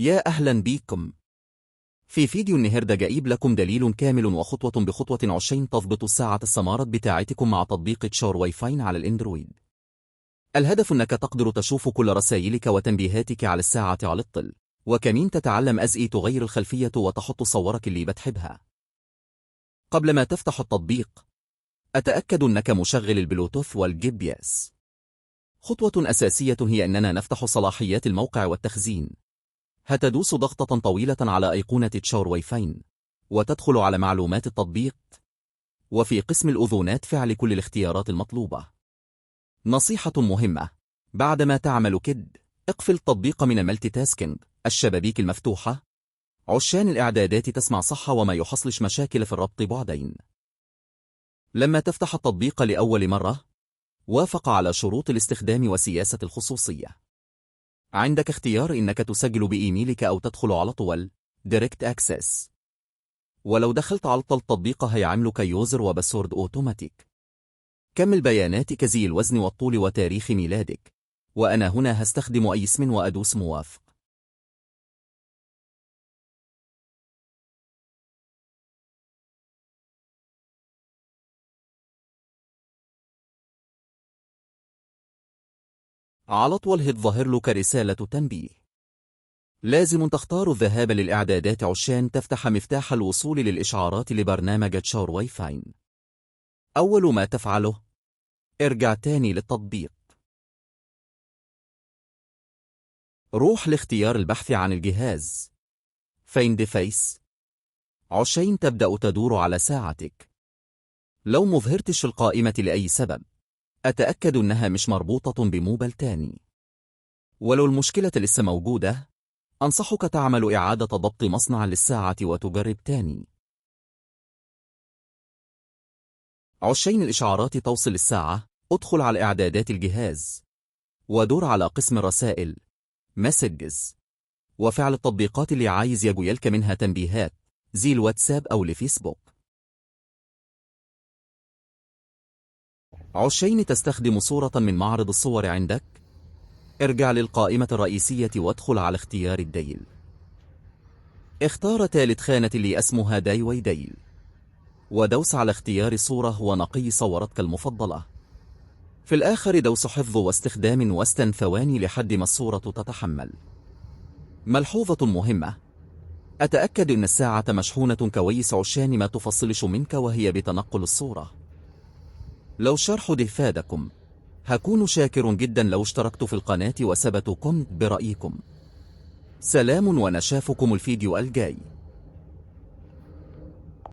يا أهلا بيكم. في فيديو النهاردة جايب لكم دليل كامل وخطوة بخطوة عشان تضبطوا الساعة السمارت بتاعتكم مع تطبيق تشار واي فاي على الاندرويد. الهدف انك تقدر تشوف كل رسائلك وتنبيهاتك على الساعة على الطل، وكمان تتعلم ازاي تغير الخلفية وتحط صورك اللي بتحبها. قبل ما تفتح التطبيق أتأكد أنك مشغل البلوتوث والجي بي اس. خطوة أساسية هي أننا نفتح صلاحيات الموقع والتخزين. هتدوس ضغطة طويلة على أيقونة تشار واي فاي وتدخل على معلومات التطبيق، وفي قسم الأذونات فعل كل الاختيارات المطلوبة. نصيحة مهمة: بعدما تعمل كده اقفل التطبيق من الملتي تاسكينج الشبابيك المفتوحة عشان الإعدادات تسمع صح وما يحصلش مشاكل في الربط بعدين. لما تفتح التطبيق لأول مرة وافق على شروط الاستخدام وسياسة الخصوصية. عندك اختيار إنك تسجل بإيميلك أو تدخل على طول Direct Access. ولو دخلت على التطبيق هيعملك يوزر وباسورد أوتوماتيك. كمل بياناتك زي الوزن والطول وتاريخ ميلادك، وأنا هنا هستخدم أي اسم وأدوس موافق. على طول هتظهر لك رسالة تنبيه. لازم تختار الذهاب للإعدادات عشان تفتح مفتاح الوصول للإشعارات لبرنامج تشار واي فاي. أول ما تفعله ارجع تاني للتطبيق. روح لاختيار البحث عن الجهاز Find Device عشان تبدأ تدور على ساعتك. لو مظهرتش القائمة لأي سبب أتأكد أنها مش مربوطة بموبايل تاني. ولو المشكلة لسه موجودة أنصحك تعمل إعادة ضبط مصنع للساعة وتجرب تاني. عشان الإشعارات توصل الساعة ادخل على إعدادات الجهاز ودور على قسم الرسائل Messages وفعل التطبيقات اللي عايز يجيلك منها تنبيهات زي الواتساب أو الفيسبوك. عشان تستخدم صورة من معرض الصور عندك ارجع للقائمة الرئيسية وادخل على اختيار الديل. اختار ثالث خانة اللي اسمها داي واي ديل ودوس على اختيار صورة ونقي صورتك المفضلة. في الآخر دوس حفظ واستخدام واستن ثواني لحد ما الصورة تتحمل. ملحوظة مهمة: أتأكد أن الساعة مشحونة كويس عشان ما تفصلش منك وهي بتنقل الصورة. لو الشرح ده فادكم هكون شاكر جدا لو اشتركتوا في القناة وثبتوا برأيكم. سلام ونشافكم الفيديو الجاي.